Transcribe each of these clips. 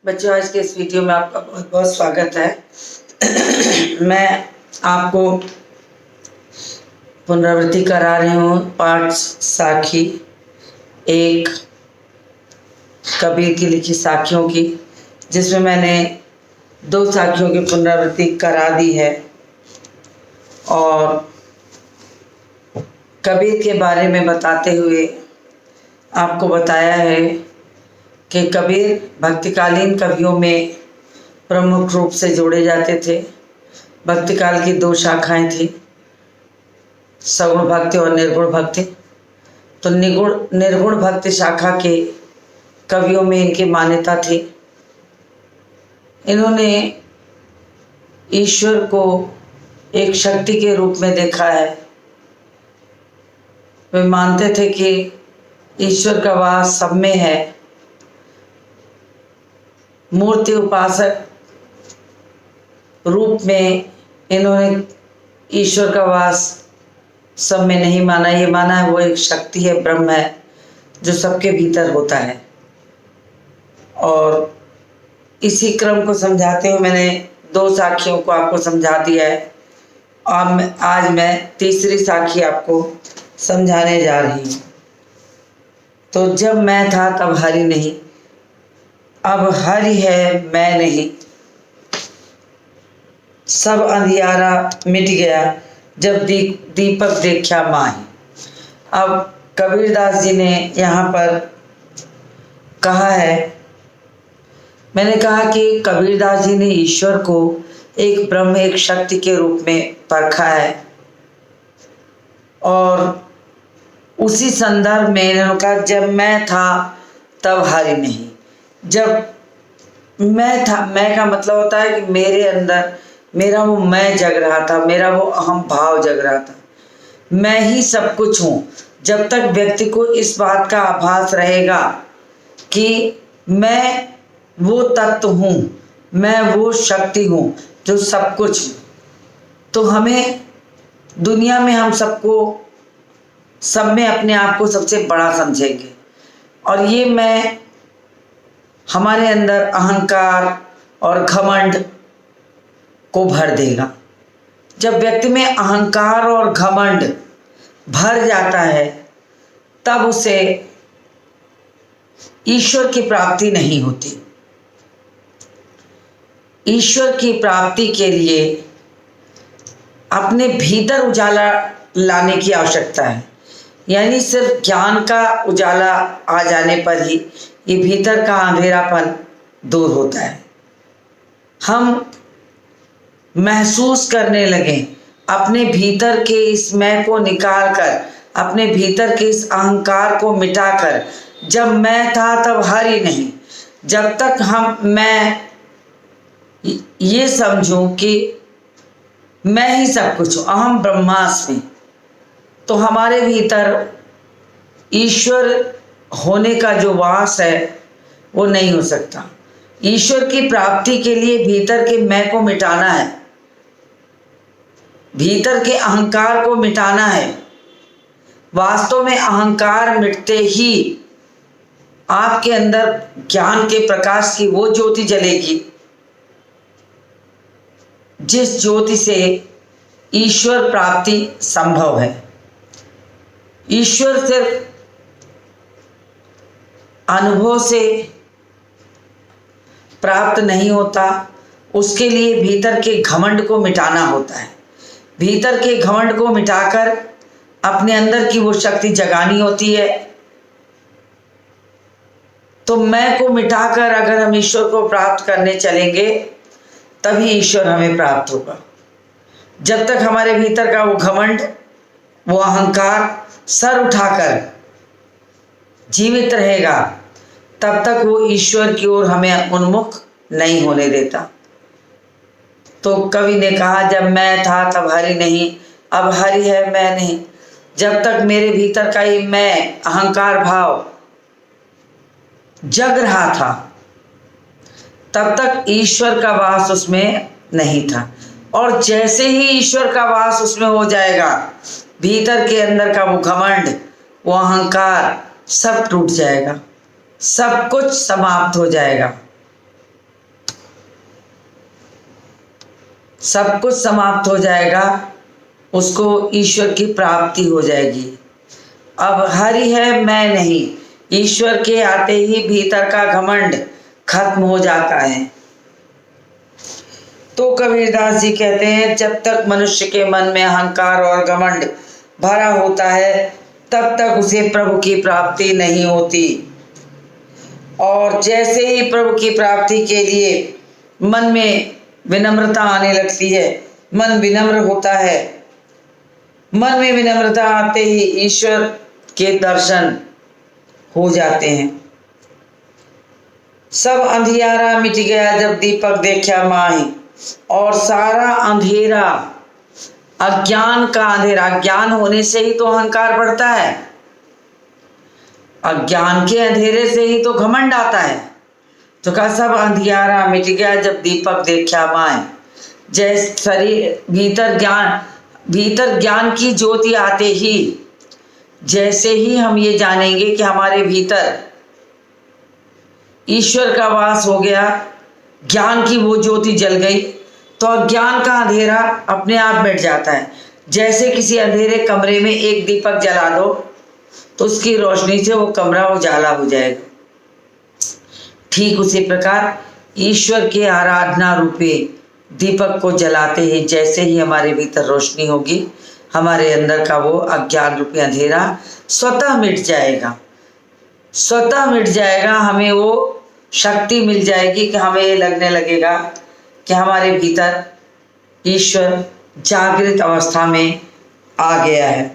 बच्चों, आज के इस वीडियो में आपका बहुत बहुत स्वागत है। मैं आपको पुनरावृत्ति करा रही हूँ पाठ साखी एक, कबीर की लिखी साखियों की, जिसमें मैंने 2 साखियों की पुनरावृत्ति करा दी है और कबीर के बारे में बताते हुए आपको बताया है कि कबीर भक्तिकालीन कवियों में प्रमुख रूप से जोड़े जाते थे। भक्तिकाल की 2 शाखाएं थी, सगुण भक्ति और निर्गुण भक्ति। तो निर्गुण भक्ति शाखा के कवियों में इनकी मान्यता थी। इन्होंने ईश्वर को एक शक्ति के रूप में देखा है। वे मानते थे कि ईश्वर का वास सब में है। मूर्ति उपासक रूप में इन्होंने ईश्वर का वास सब में नहीं माना। ये माना है वो एक शक्ति है, ब्रह्म है, जो सबके भीतर होता है। और इसी क्रम को समझाते हुए मैंने 2 साखियों को आपको समझा दिया है। आज मैं तीसरी साखी आपको समझाने जा रही हूँ। तो जब मैं था तब हरि नहीं, अब हरि है मैं नहीं। सब अंधियारा मिट गया, जब दीपक देखा माही। अब कबीरदास जी ने यहाँ पर कहा है, मैंने कहा कि कबीरदास जी ने ईश्वर को एक ब्रह्म, एक शक्ति के रूप में परखा है। और उसी संदर्भ में इन्होंने कहा जब मैं था तब हरि नहीं। जब मैं था, मैं का मतलब होता है कि मेरे अंदर मेरा वो मैं जग रहा था, मेरा वो अहम भाव जग रहा था, मैं ही सब कुछ हूँ। जब तक व्यक्ति को इस बात का आभास रहेगा कि मैं वो तत्व हूँ, मैं वो शक्ति हूँ जो सब कुछ, तो हमें दुनिया में हम सबको सब में अपने आप को सबसे बड़ा समझेंगे। और ये मैं हमारे अंदर अहंकार और घमंड को भर देगा। जब व्यक्ति में अहंकार और घमंड भर जाता है तब उसे ईश्वर की प्राप्ति नहीं होती। ईश्वर की प्राप्ति के लिए अपने भीतर उजाला लाने की आवश्यकता है। यानी सिर्फ ज्ञान का उजाला आ जाने पर ही ये भीतर का अंधेरापन दूर होता है। हम महसूस करने लगे अपने भीतर के इस मैं को निकाल कर, अपने भीतर के इस अहंकार को मिटाकर, जब मैं था तब हरि नहीं। जब तक मैं ये समझूं कि मैं ही सब कुछ हूँ, अहम ब्रह्मास्मि, तो हमारे भीतर ईश्वर होने का जो वास है वो नहीं हो सकता। ईश्वर की प्राप्ति के लिए भीतर के मैं को मिटाना है, भीतर के अहंकार को मिटाना है। वास्तव में अहंकार मिटते ही आपके अंदर ज्ञान के प्रकाश की वो ज्योति जलेगी जिस ज्योति से ईश्वर प्राप्ति संभव है। ईश्वर सिर्फ अनुभव से प्राप्त नहीं होता, उसके लिए भीतर के घमंड को मिटाना होता है। भीतर के घमंड को मिटाकर अपने अंदर की वो शक्ति जगानी होती है। तो मैं को मिटाकर अगर हम ईश्वर को प्राप्त करने चलेंगे तभी ईश्वर हमें प्राप्त होगा। जब तक हमारे भीतर का वो घमंड, वो अहंकार सर उठाकर जीवित रहेगा, तब तक वो ईश्वर की ओर हमें उन्मुख नहीं होने देता। तो कवि ने कहा जब मैं था तब हरि नहीं, अब हरि है मैं नहीं। जब तक मेरे भीतर का ही मैं, अहंकार भाव जग रहा था, तब तक ईश्वर का वास उसमें नहीं था। और जैसे ही ईश्वर का वास उसमें हो जाएगा, भीतर के अंदर का वो घमंड, वो अहंकार सब टूट जाएगा, सब कुछ समाप्त हो जाएगा। सब कुछ समाप्त हो जाएगा, उसको ईश्वर की प्राप्ति हो जाएगी। अब हरि है, मैं नहीं, ईश्वर के आते ही भीतर का घमंड खत्म हो जाता है। तो कबीरदास जी कहते हैं, जब तक मनुष्य के मन में अहंकार और घमंड भरा होता है तब तक उसे प्रभु की प्राप्ति नहीं होती। और जैसे ही प्रभु की प्राप्ति के लिए मन में विनम्रता आने लगती है, मन विनम्र होता है, मन में विनम्रता आते ही ईश्वर के दर्शन हो जाते हैं। सब अंधियारा मिट गया जब दीपक देखा माही, और सारा अंधेरा, अज्ञान का अंधेरा, ज्ञान होने से ही तो अहंकार बढ़ता है, अज्ञान के अंधेरे से ही तो घमंड आता है। तो कहा सब अंधियारा मिट गया जब दीपक देखा माए। जैसे शरीर भीतर ज्ञान की ज्योति आते ही, जैसे ही हम ये जानेंगे कि हमारे भीतर ईश्वर का वास हो गया, ज्ञान की वो ज्योति जल गई, तो अज्ञान का अंधेरा अपने आप मिट जाता है। जैसे किसी अंधेरे कमरे में एक दीपक जला दो तो उसकी रोशनी से वो कमरा उजाला हो जाएगा। ठीक उसी प्रकार ईश्वर के आराधना रूपी दीपक को जलाते ही जैसे ही हमारे भीतर रोशनी होगी, हमारे अंदर का वो अज्ञान रूपी अंधेरा स्वतः मिट जाएगा, स्वतः मिट जाएगा। हमें वो शक्ति मिल जाएगी कि हमें ये लगने लगेगा कि हमारे भीतर ईश्वर जागृत अवस्था में आ गया है।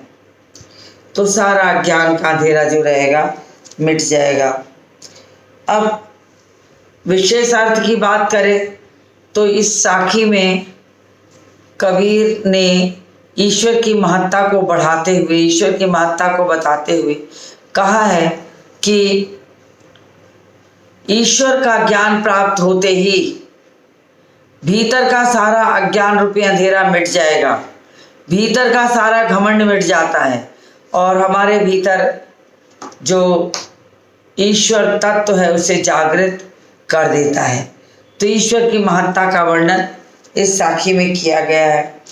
तो सारा ज्ञान का अंधेरा जो रहेगा मिट जाएगा। अब विशेष अर्थ की बात करें तो इस साखी में कबीर ने ईश्वर की महत्ता को बढ़ाते हुए, ईश्वर की महत्ता को बताते हुए कहा है कि ईश्वर का ज्ञान प्राप्त होते ही भीतर का सारा अज्ञान रूपी अंधेरा मिट जाएगा, भीतर का सारा घमंड मिट जाता है और हमारे भीतर जो ईश्वर तत्व है उसे जागृत कर देता है। तो ईश्वर की महत्ता का वर्णन इस साखी में किया गया है।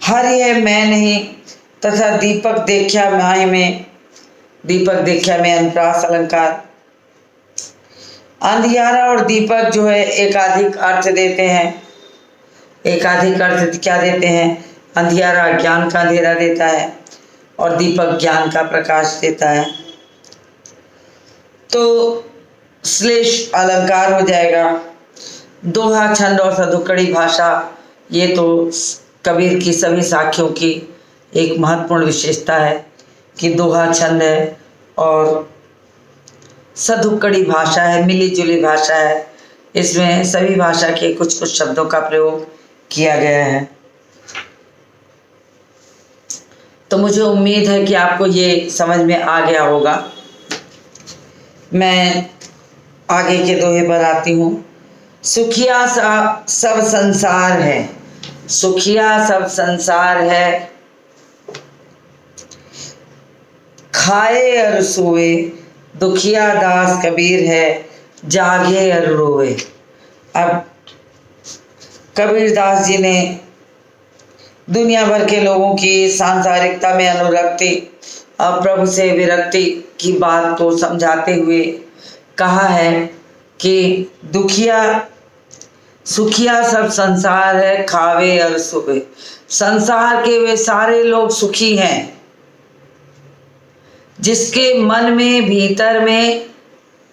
हरि है, मैं नहीं, तथा दीपक देखा माही में, दीपक देखा में अनुप्रास अलंकार। अंधियारा और दीपक जो है एकाधिक अर्थ देते हैं। एकाधिक अर्थ क्या देते हैं? अंधियारा ज्ञान का अंधेरा देता है और दीपक ज्ञान का प्रकाश देता है। तो श्लेष अलंकार हो जाएगा। दोहा, छंद और सदुक्कड़ी भाषा, ये तो कबीर की सभी साखियों की एक महत्वपूर्ण विशेषता है कि दोहा छंद है और सदुक्कड़ी भाषा है, मिली जुली भाषा है। इसमें सभी भाषा के कुछ कुछ शब्दों का प्रयोग किया गया है। तो मुझे उम्मीद है कि आपको ये समझ में आ गया होगा। मैं आगे के दोहे पर आती हूँ। सुखिया सब संसार है, सुखिया सब संसार है, खाए और सोए, दुखिया दास कबीर है, जागे और रोए। अब कबीरदास जी ने दुनिया भर के लोगों की सांसारिकता में अनुरक्ति और प्रभु से विरक्ति की बात को समझाते हुए कहा है कि सुखिया सब संसार है, खावे और सोए। संसार के वे सारे लोग सुखी हैं जिसके मन में भीतर में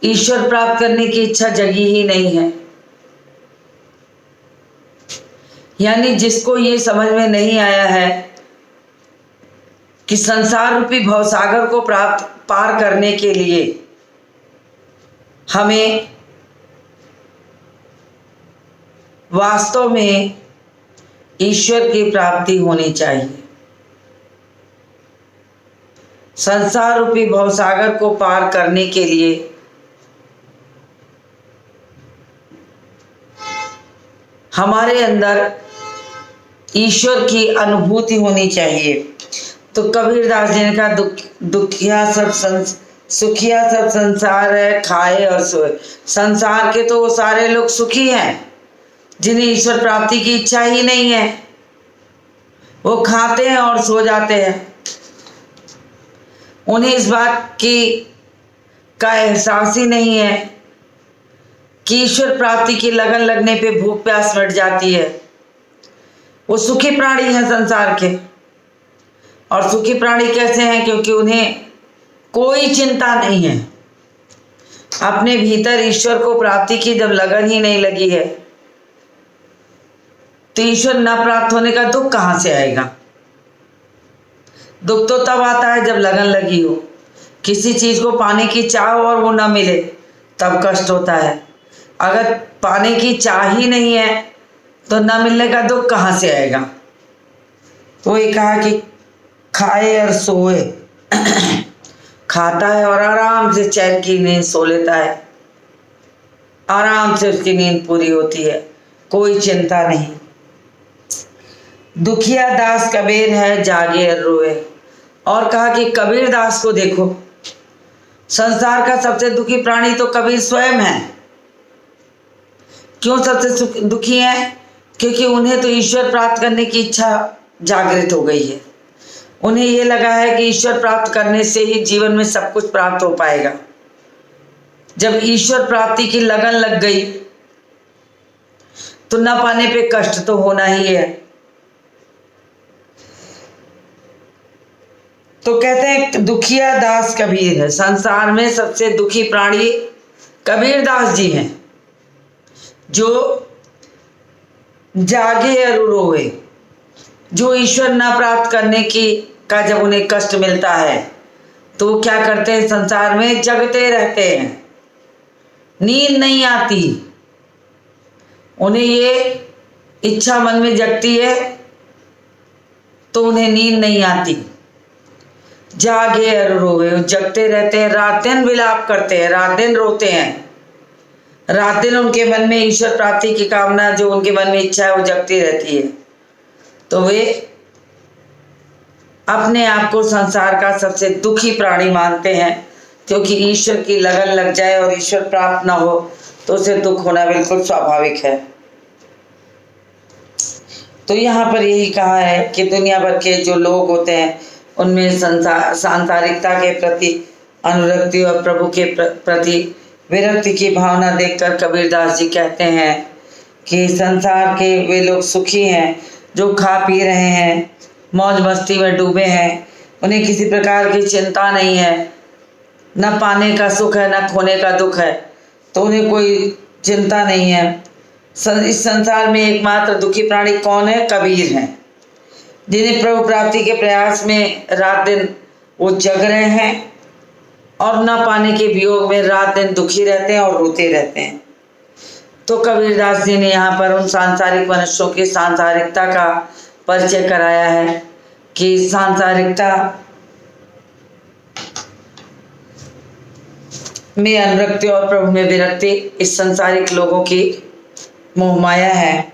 ईश्वर प्राप्त करने की इच्छा जगी ही नहीं है। यानी जिसको ये समझ में नहीं आया है कि संसार रूपी भवसागर को पार करने के लिए हमें वास्तव में ईश्वर की प्राप्ति होनी चाहिए। संसार रूपी भवसागर को पार करने के लिए हमारे अंदर ईश्वर की अनुभूति होनी चाहिए। तो कबीरदास जी ने कहा सुखिया सब संसार है, खाए और सोए। संसार के तो वो सारे लोग सुखी हैं जिन्हें ईश्वर प्राप्ति की इच्छा ही नहीं है, वो खाते हैं और सो जाते हैं। उन्हें इस बात का एहसास ही नहीं है कि ईश्वर प्राप्ति की लगन लगने पे भूख प्यास मिट जाती है। वो सुखी प्राणी हैं संसार के। और सुखी प्राणी कैसे हैं? क्योंकि उन्हें कोई चिंता नहीं है। अपने भीतर ईश्वर को प्राप्ति की जब लगन ही नहीं लगी है, तो ईश्वर न प्राप्त होने का दुख कहां से आएगा? दुख तो तब आता है जब लगन लगी हो। किसी चीज को पाने की चाह हो और वो ना मिले, तब कष्ट होता है। अगर पाने की चाह ही नहीं है तो न मिलने का दुख कहां से आएगा? तो ये कहा कि खाए और सोए खाता है और आराम से चैन की नींद सो लेता है। आराम से उसकी नींद पूरी होती है, कोई चिंता नहीं। दुखिया दास कबीर है जागे और रोए। और कहा कि कबीर दास को देखो, संसार का सबसे दुखी प्राणी तो कबीर स्वयं है। क्यों सबसे दुखी है? क्योंकि उन्हें तो ईश्वर प्राप्त करने की इच्छा जागृत हो गई है। उन्हें यह लगा है कि ईश्वर प्राप्त करने से ही जीवन में सब कुछ प्राप्त हो पाएगा। जब ईश्वर प्राप्ति की लगन लग गई तो न पाने पे कष्ट तो होना ही है। तो कहते हैं दुखिया दास कबीर है। संसार में सबसे दुखी प्राणी कबीर दास जी हैं, जो जागे और रोए। जो ईश्वर न प्राप्त करने का जब उन्हें कष्ट मिलता है तो वो क्या करते हैं? संसार में जगते रहते हैं, नींद नहीं आती। उन्हें ये इच्छा मन में जगती है तो उन्हें नींद नहीं आती। जागे और रोए, जगते रहते हैं, रात दिन विलाप करते हैं, रात दिन रोते हैं। रात दिन उनके मन में ईश्वर प्राप्ति की कामना, जो उनके मन में इच्छा है, वो जगती रहती है। तो वे अपने आप को संसार का सबसे दुखी प्राणी मानते हैं, क्योंकि ईश्वर की लगन लग जाए और ईश्वर प्राप्त ना हो तो उसे दुख होना बिल्कुल स्वाभाविक है। तो यहाँ पर यही कहा है कि दुनिया भर के जो लोग होते हैं उनमें सांसारिकता के प्रति अनुरक्ति और प्रभु के प्रति विरक्ति की भावना देखकर कबीरदास जी कहते हैं कि संसार के वे लोग सुखी हैं जो खा पी रहे हैं, मौज मस्ती में डूबे हैं। उन्हें किसी प्रकार की चिंता नहीं है, न पाने का सुख है न खोने का दुख है, तो उन्हें कोई चिंता नहीं है। इस संसार में एकमात्र दुखी प्राणी कौन है? कबीर हैं, जिन्हें प्रभु प्राप्ति के प्रयास में रात दिन वो जग रहे हैं और न पाने के वियोग में रात दिन दुखी रहते हैं और रोते रहते हैं। तो कबीरदास जी ने यहाँ पर उन सांसारिक मनुष्यों की सांसारिकता का परिचय कराया है कि सांसारिकता में अनुरक्ति और प्रभु में विरक्ति इस संसारिक लोगों की मोहमाया है।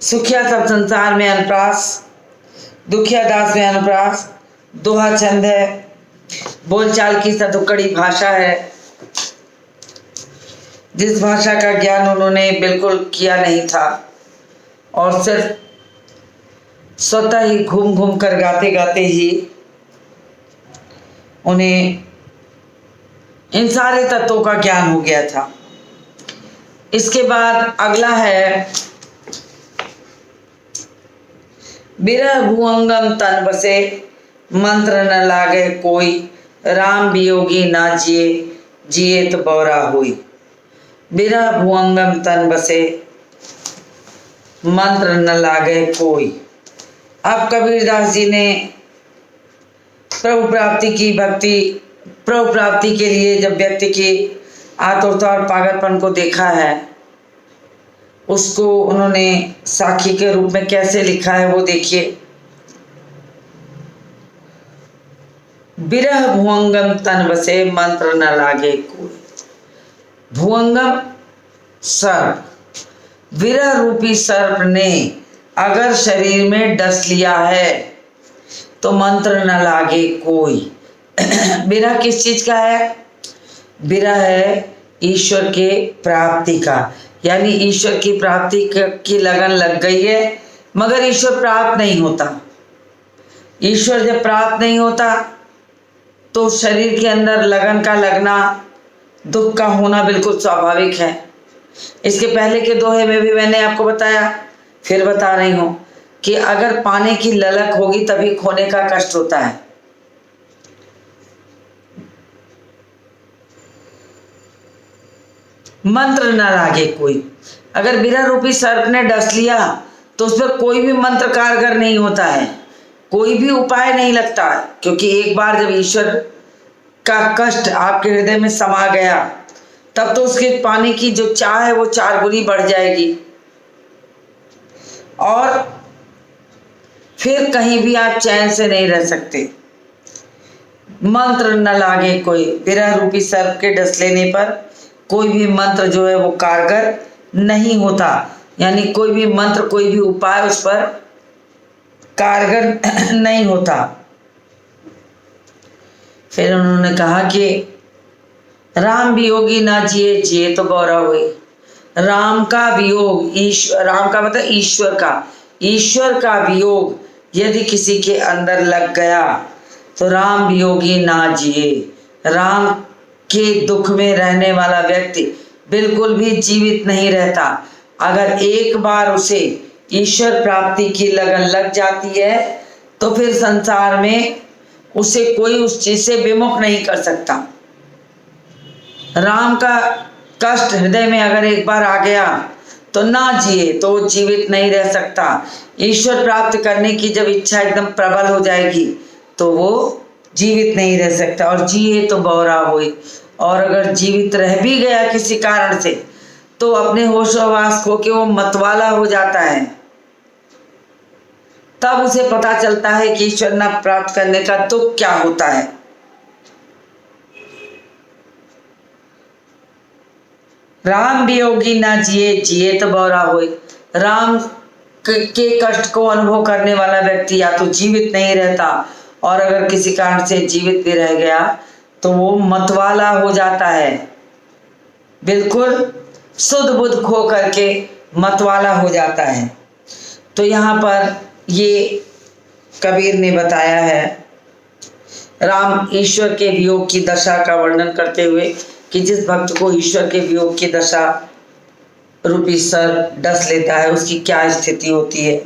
सुखिया सब संसार में अनप्रास, दुखिया दास में अनुप्रास। दोहा छंद है, बोलचाल की सदुकड़ी भाषा है। जिस भाषा का ज्ञान उन्होंने बिल्कुल किया नहीं था और सिर्फ स्वतः ही घूम घूम कर गाते गाते ही उन्हें इन सारे तत्वों का ज्ञान हो गया था। इसके बाद अगला है बिरह भुअंगम तन बसे, मंत्र न लागे कोई, राम वियोगी ना जिए, जिए तो बौरा हुई। बिरह भुअंगम तन बसे, मंत्र न लागे कोई। अब कबीरदास जी ने प्रभु प्राप्ति की भक्ति, प्रभु प्राप्ति के लिए जब व्यक्ति की आतुरता और पागलपन को देखा है, उसको उन्होंने साखी के रूप में कैसे लिखा है वो देखिए। बिरह भुअंगम तन बसे, मंत्र न लागे कोई। भुअंगम सर्प, विरह रूपी सर्प ने अगर शरीर में डस लिया है तो मंत्र न लागे कोई। विरह किस चीज का है? विरह है ईश्वर के प्राप्ति का। यानी ईश्वर की प्राप्ति की लगन लग गई है, मगर ईश्वर प्राप्त नहीं होता। ईश्वर जब प्राप्त नहीं होता तो शरीर के अंदर लगन का लगना, दुख का होना बिल्कुल स्वाभाविक है। इसके पहले के दोहे में भी मैंने आपको बताया, फिर बता रही हूं कि अगर पाने की ललक होगी तभी खोने का कष्ट होता है। मंत्र न लागे कोई, अगर बिरह रूपी सर्प ने डस लिया तो उस पर कोई भी मंत्र कारगर नहीं होता है, कोई भी उपाय नहीं लगता, क्योंकि एक बार जब ईश्वर का कष्ट आपके हृदय में समा गया तब तो उसके पाने की जो चाह है वो 4 गुनी बढ़ जाएगी, और फिर कहीं भी आप चैन से नहीं रह सकते। मंत्र न लागे कोई, बिरह रूपी सर्प के डस लेने पर कोई भी मंत्र जो है वो कारगर नहीं होता, यानी कोई भी मंत्र, कोई भी उपाय उस पर कारगर नहीं होता। फिर उन्होंने कहा कि राम वियोगी ना जिए, जिए तो गौरा हुए। राम का वियोग, ईश्वर, राम का मतलब ईश्वर का वियोग यदि किसी के अंदर लग गया तो राम वियोगी ना जिए। राम के दुख में रहने वाला व्यक्ति बिल्कुल भी जीवित नहीं रहता। अगर एक बार उसे ईश्वर प्राप्ति की लगन लग जाती है तो फिर संसार में उसे कोई उस चीज से विमुख नहीं कर सकता। राम का कष्ट हृदय में अगर एक बार आ गया तो ना जिए तो वो जीवित नहीं रह सकता। ईश्वर प्राप्त करने की जब इच्छा एकदम प्रबल हो जाएगी तो वो जीवित नहीं रह सकता, और जिए तो बौरा होए। और अगर जीवित रह भी गया किसी कारण से तो अपने होशोवास खो के वो मतवाला हो जाता है, तब उसे पता चलता है कि ईश्वर न प्राप्त करने का दुख क्या होता है। राम वियोगी ना जिए, जिए तो बौरा होए। राम के कष्ट को अनुभव करने वाला व्यक्ति या तो जीवित नहीं रहता, और अगर किसी कारण से जीवित भी रह गया तो वो मतवाला हो जाता है, बिल्कुल शुद्ध बुद्ध खो करके मतवाला हो जाता है। तो यहाँ पर ये कबीर ने बताया है, राम ईश्वर के वियोग की दशा का वर्णन करते हुए कि जिस भक्त को ईश्वर के वियोग की दशा रूपी सर्प डस लेता है उसकी क्या स्थिति होती है।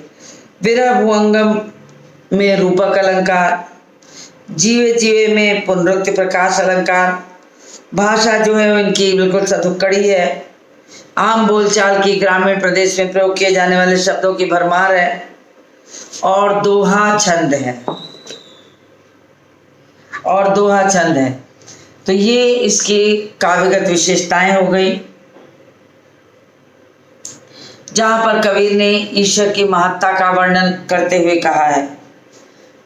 विरह भुअंगम में रूपक अलंकार, जीवे जीवे में पुनरुक्ति प्रकाश अलंकार। भाषा जो है इनकी बिल्कुल सधुक्कड़ी है, आम बोलचाल की ग्रामीण प्रदेश में प्रयोग किए जाने वाले शब्दों की भरमार है, और दोहा छंद है। तो ये इसकी काव्यगत विशेषताएं हो गई, जहां पर कबीर ने ईश्वर की महत्ता का वर्णन करते हुए कहा है।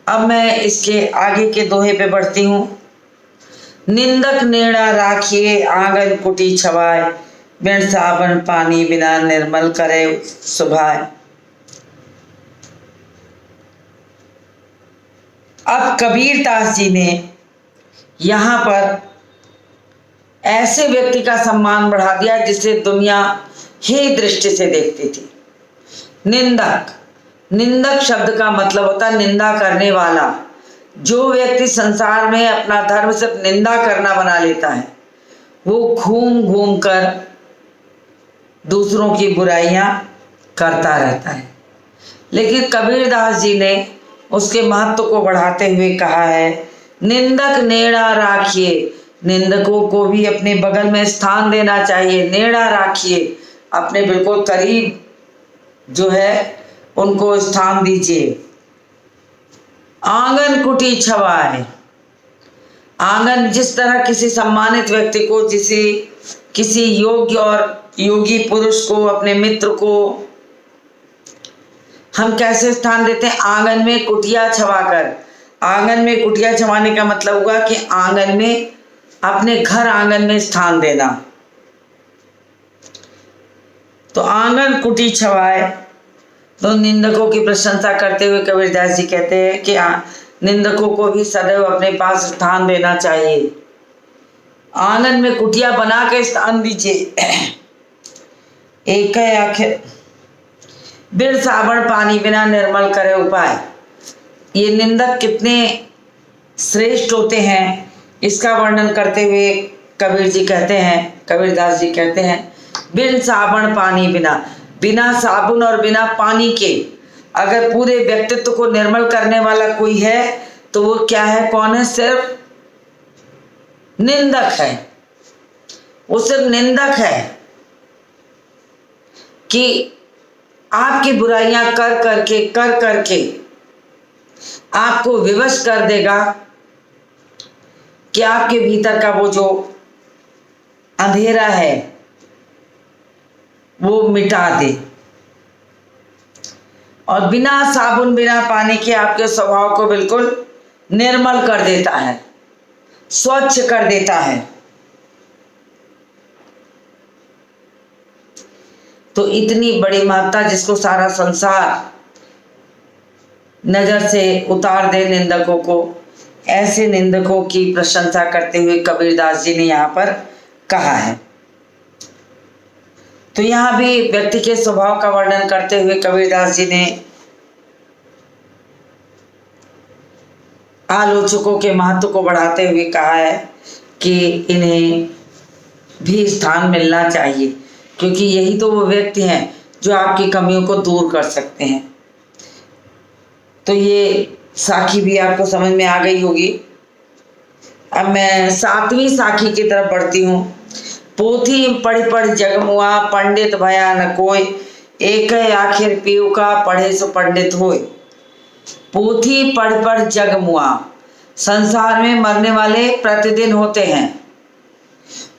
अब मैं इसके आगे के दोहे पे बढ़ती हूँ। निंदक नेड़ा राखिए, आंगन कुटी छवाए, बिन साबन पानी बिना निर्मल करे सुभाए। अब कबीर दास जी ने यहाँ पर ऐसे व्यक्ति का सम्मान बढ़ा दिया जिसे दुनिया ही दृष्टि से देखती थी। निंदक शब्द का मतलब होता है निंदा करने वाला। जो व्यक्ति संसार में अपना धर्म सिर्फ निंदा करना बना लेता है, वो घूम घूम कर दूसरों की बुराइयां करता रहता है। लेकिन कबीरदास जी ने उसके महत्व को बढ़ाते हुए कहा है, निंदक नेड़ा राखिए। निंदकों को भी अपने बगल में स्थान देना चाहिए, नेड़ा राखिए, अपने बिल्कुल करीब जो है उनको स्थान दीजिए। आंगन कुटी छवाए, आंगन जिस तरह किसी सम्मानित व्यक्ति को, किसी योग्य और योगी पुरुष को, अपने मित्र को हम कैसे स्थान देते हैं, आंगन में कुटिया छवाकर। आंगन में कुटिया छवाने का मतलब हुआ कि आंगन में, अपने घर आंगन में स्थान देना। तो आंगन कुटी छवाए। तो निंदकों की प्रशंसा करते हुए कबीरदास जी कहते हैं कि निंदकों को भी सदैव अपने पास स्थान देना चाहिए। आंगन में कुटिया बना के स्थान दीजिए। एक आखिर बिन साबण पानी बिना निर्मल करे उपाय। ये निंदक कितने श्रेष्ठ होते हैं, इसका वर्णन करते हुए कबीर जी कहते हैं, कबीरदास जी कहते हैं, बिन साबण पानी बिना, बिना साबुन और बिना पानी के अगर पूरे व्यक्तित्व को निर्मल करने वाला कोई है तो वो क्या है, कौन है? सिर्फ निंदक है। वो सिर्फ निंदक है कि आपकी बुराइयां कर करके आपको विवश कर देगा कि आपके भीतर का वो जो अंधेरा है वो मिटा दे, और बिना साबुन बिना पानी के आपके स्वभाव को बिल्कुल निर्मल कर देता है, स्वच्छ कर देता है। तो इतनी बड़ी महत्ता जिसको सारा संसार नजर से उतार दे निंदकों को, ऐसे निंदकों की प्रशंसा करते हुए कबीरदास जी ने यहाँ पर कहा है। तो यहाँ भी व्यक्ति के स्वभाव का वर्णन करते हुए कबीरदास जी ने आलोचकों के महत्व को बढ़ाते हुए कहा है कि इन्हें भी स्थान मिलना चाहिए, क्योंकि यही तो वो व्यक्ति हैं जो आपकी कमियों को दूर कर सकते हैं। तो ये साखी भी आपको समझ में आ गई होगी। अब मैं 7वीं साखी की तरफ बढ़ती हूँ। पोथी पढ़ जग मुआ, पंडित भया न कोय, एक आखिर पीऊ का पढ़े सो पंडित होय। पोथी पढ़ जग मुआ, संसार में मरने वाले प्रतिदिन होते हैं,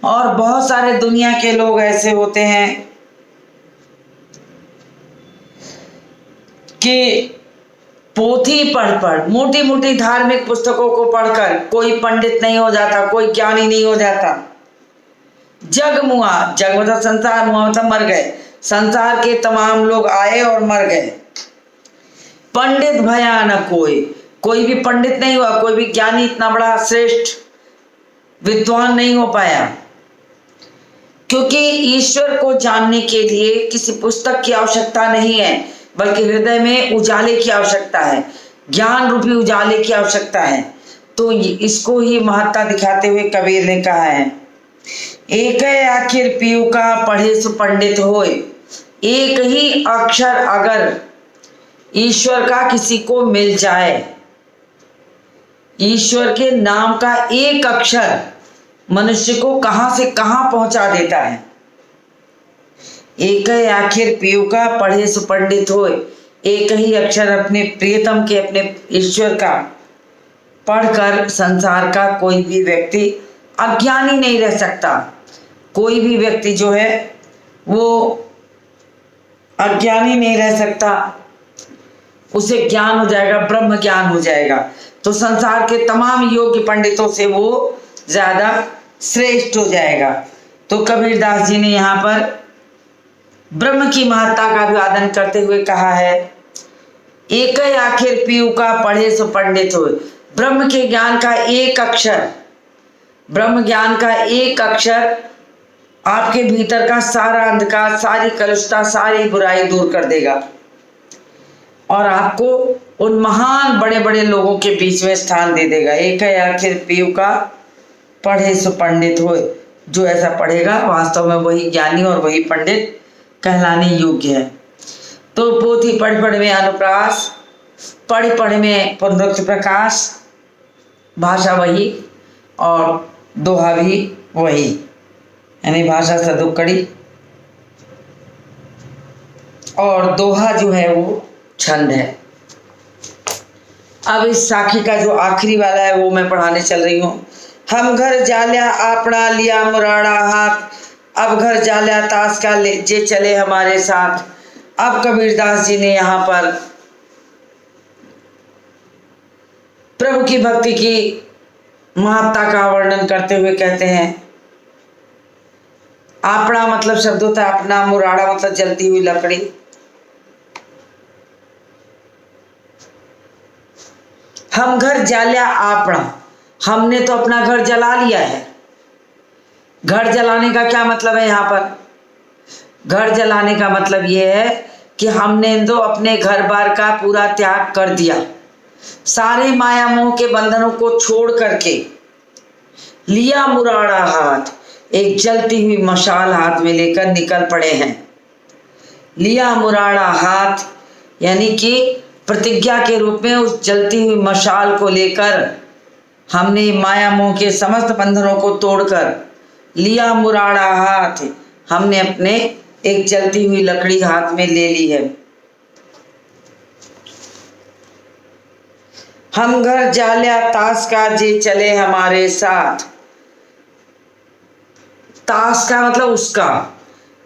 और बहुत सारे दुनिया के लोग ऐसे होते हैं कि पोथी पढ़ मोटी मोटी धार्मिक पुस्तकों को पढ़कर कोई पंडित नहीं हो जाता, कोई ज्ञानी नहीं हो जाता। जग मुआ, जग मतलब संसार, मुआ मतलब मर गए, संसार के तमाम लोग आए और मर गए। पंडित भया न कोई भी पंडित नहीं हुआ, कोई भी ज्ञानी इतना बड़ा श्रेष्ठ विद्वान नहीं हो पाया, क्योंकि ईश्वर को जानने के लिए किसी पुस्तक की आवश्यकता नहीं है, बल्कि हृदय में उजाले की आवश्यकता है, ज्ञान रूपी उजाले की आवश्यकता है। तो इसको ही महत्ता दिखाते हुए कबीर ने कहा है, एक आखिर पीऊ का पढ़े सो पंडित होए। एक ही अक्षर अगर ईश्वर का किसी को मिल जाए, ईश्वर के नाम का एक अक्षर मनुष्य को कहां से कहां पहुंचा देता है। एक आखिर पीऊ का पढ़े सो पंडित होए। एक ही अक्षर अपने प्रियतम के, अपने ईश्वर का पढ़कर संसार का कोई भी व्यक्ति अज्ञानी नहीं रह सकता। कोई भी व्यक्ति जो है वो अज्ञानी नहीं रह सकता, उसे ज्ञान हो जाएगा, ब्रह्म ज्ञान हो जाएगा। तो संसार के तमाम योग्य पंडितों से वो ज्यादा श्रेष्ठ हो जाएगा। तो कबीरदास जी ने यहाँ पर ब्रह्म की महत्ता का अभिवादन करते हुए कहा है, एक आखिर पीऊ का पढ़े सो पंडित हो। ब्रह्म के ज्ञान का एक अक्षर, ब्रह्म ज्ञान का एक अक्षर आपके भीतर का सारा अंधकार, सारी कलुषता, सारी बुराई दूर कर देगा, और आपको उन महान बड़े बड़े लोगों के बीच में स्थान दे देगा। एक आखिर पीऊ का पढ़े सो पंडित होए। जो ऐसा पढ़ेगा वास्तव में वही ज्ञानी और वही पंडित कहलाने योग्य है। तो पोथी पढ़ में अनुप्रास, पढ़ में पुनरुक्त प्रकाश, भाषा वही और दोहा भी वही, यानी भाषा सदुक्कड़ी और दोहा जो है वो छंद है। अब इस साखी का जो आखिरी वाला है वो मैं पढ़ाने चल रही हूँ। हम घर जाल्या आपड़ा लिया मुराड़ा हाथ, अब घर जाल्या ताश का ले जे चले हमारे साथ। अब कबीरदास जी ने यहाँ पर प्रभु की भक्ति की महत्ता का वर्णन करते हुए कहते हैं, आपड़ा मतलब शब्द होता है अपना, मुराड़ा मतलब जलती हुई लकड़ी। हम घर जाल्या आपड़ा, हमने तो अपना घर जला लिया है। घर जलाने का क्या मतलब है यहाँ पर? घर जलाने का मतलब ये है कि हमने तो अपने घर बार का पूरा त्याग कर दिया, सारे माया मोह के बंधनों को छोड़ करके लिया मुराड़ा हाथ, एक जलती हुई मशाल हाथ में लेकर निकल पड़े हैं। लिया मुराड़ा हाथ यानी कि प्रतिज्ञा के रूप में उस जलती हुई मशाल को लेकर हमने माया मोह के समस्त बंधनों को तोड़कर लिया मुराड़ा हाथ, हमने अपने एक जलती हुई लकड़ी हाथ में ले ली है। हम घर जालिया ताश का जे चले हमारे साथ, ताश का मतलब उसका,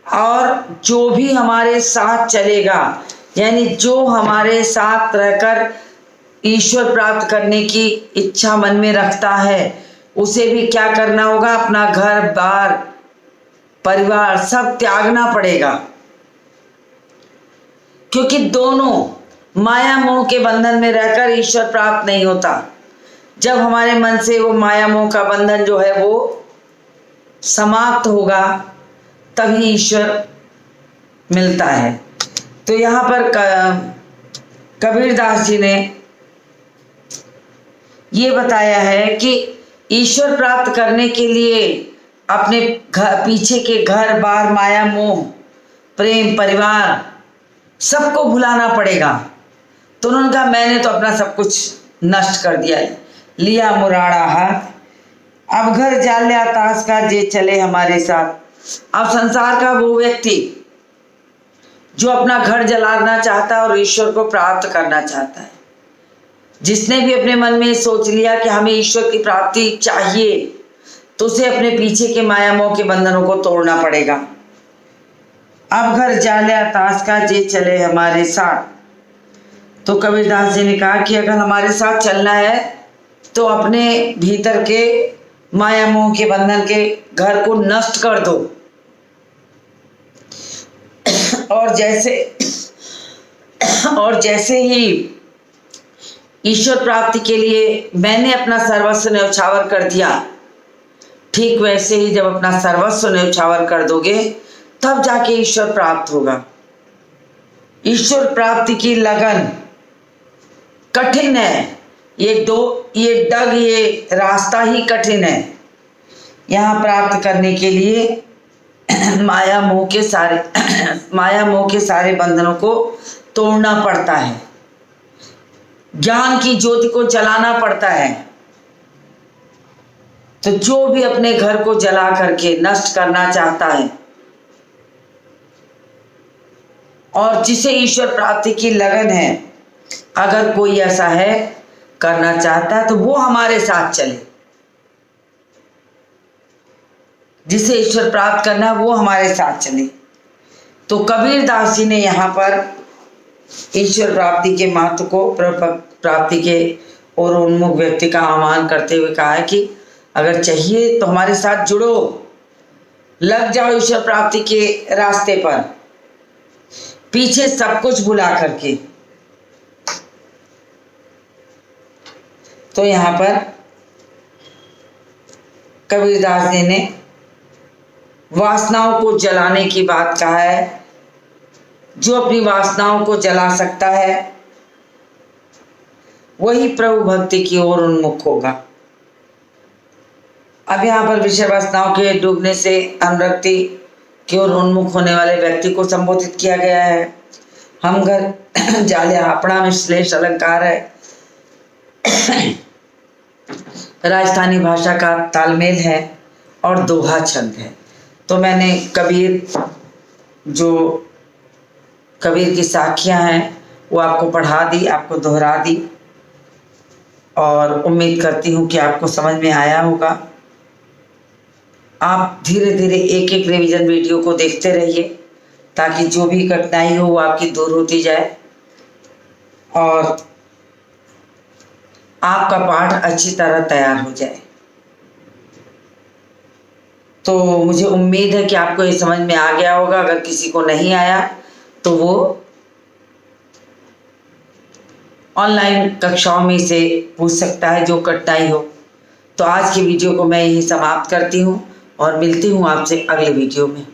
और जो भी हमारे साथ चलेगा यानी जो हमारे साथ रहकर ईश्वर प्राप्त करने की इच्छा मन में रखता है, उसे भी क्या करना होगा, अपना घर बार परिवार सब त्यागना पड़ेगा। क्योंकि दोनों माया मोह के बंधन में रहकर ईश्वर प्राप्त नहीं होता। जब हमारे मन से वो माया मोह का बंधन जो है वो समाप्त होगा तभी ईश्वर मिलता है। तो यहाँ पर कबीरदास जी ने ये बताया है कि ईश्वर प्राप्त करने के लिए अपने घर पीछे के घर बार माया मोह प्रेम परिवार सबको भुलाना पड़ेगा। तो उन्होंने कहा मैंने तो अपना सब कुछ नष्ट कर दिया है, लिया मुराड़ा हाथ, अब घर जालिया ताश का जे चले हमारे साथ। अब संसार का वो व्यक्ति जो अपना घर जलाना चाहता है और ईश्वर को प्राप्त करना चाहता है, जिसने भी अपने मन में सोच लिया कि हमें ईश्वर की प्राप्ति चाहिए, तो उसे अपने पीछे के माया मोह के बंधनों को तोड़ना पड़ेगा। अब घर जालिया ताश का जे चले हमारे साथ। तो कबीरदास जी ने कहा कि अगर हमारे साथ चलना है तो अपने भीतर के माया मोह के बंधन के घर को नष्ट कर दो, और जैसे ही ईश्वर प्राप्ति के लिए मैंने अपना सर्वस्व न्यौछावर कर दिया, ठीक वैसे ही जब अपना सर्वस्व न्यौछावर कर दोगे तब जाके ईश्वर प्राप्त होगा। ईश्वर प्राप्ति की लगन कठिन है, ये रास्ता ही कठिन है। यहाँ प्राप्त करने के लिए माया मोह के सारे बंधनों को तोड़ना पड़ता है, ज्ञान की ज्योति को जलाना पड़ता है। तो जो भी अपने घर को जला करके नष्ट करना चाहता है और जिसे ईश्वर प्राप्ति की लगन है, अगर कोई ऐसा है करना चाहता है तो वो हमारे साथ चले। जिसे ईश्वर प्राप्त करना है वो हमारे साथ चले। तो कबीरदास जी ने यहाँ पर ईश्वर प्राप्ति के महत्व को प्राप्ति के और उन्मुख व्यक्ति का आह्वान करते हुए कहा है कि अगर चाहिए तो हमारे साथ जुड़ो, लग जाओ ईश्वर प्राप्ति के रास्ते पर, पीछे सब कुछ भुला करके। तो यहाँ पर कबीरदास जी ने वासनाओं को जलाने की बात कहा है। जो अपनी वासनाओं को जला सकता है वही प्रभु भक्ति की ओर उन्मुख होगा। अब यहाँ पर विषय वासनाओं के डूबने से अनुरक्ति की ओर उन्मुख होने वाले व्यक्ति को संबोधित किया गया है। हम घर जालिया अपना में श्लेष अलंकार है, राजस्थानी भाषा का तालमेल है और दोहा छंद है। तो मैंने कबीर की साखियाँ हैं वो आपको पढ़ा दी, आपको दोहरा दी, और उम्मीद करती हूँ कि आपको समझ में आया होगा। आप धीरे धीरे एक एक रिवीजन वीडियो को देखते रहिए ताकि जो भी कठिनाई हो वो आपकी दूर होती जाए और आपका पाठ अच्छी तरह तैयार हो जाए। तो मुझे उम्मीद है कि आपको ये समझ में आ गया होगा। अगर किसी को नहीं आया तो वो ऑनलाइन कक्षाओं में से पूछ सकता है जो कठिनाई हो। तो आज की वीडियो को मैं यही समाप्त करती हूँ और मिलती हूँ आपसे अगले वीडियो में।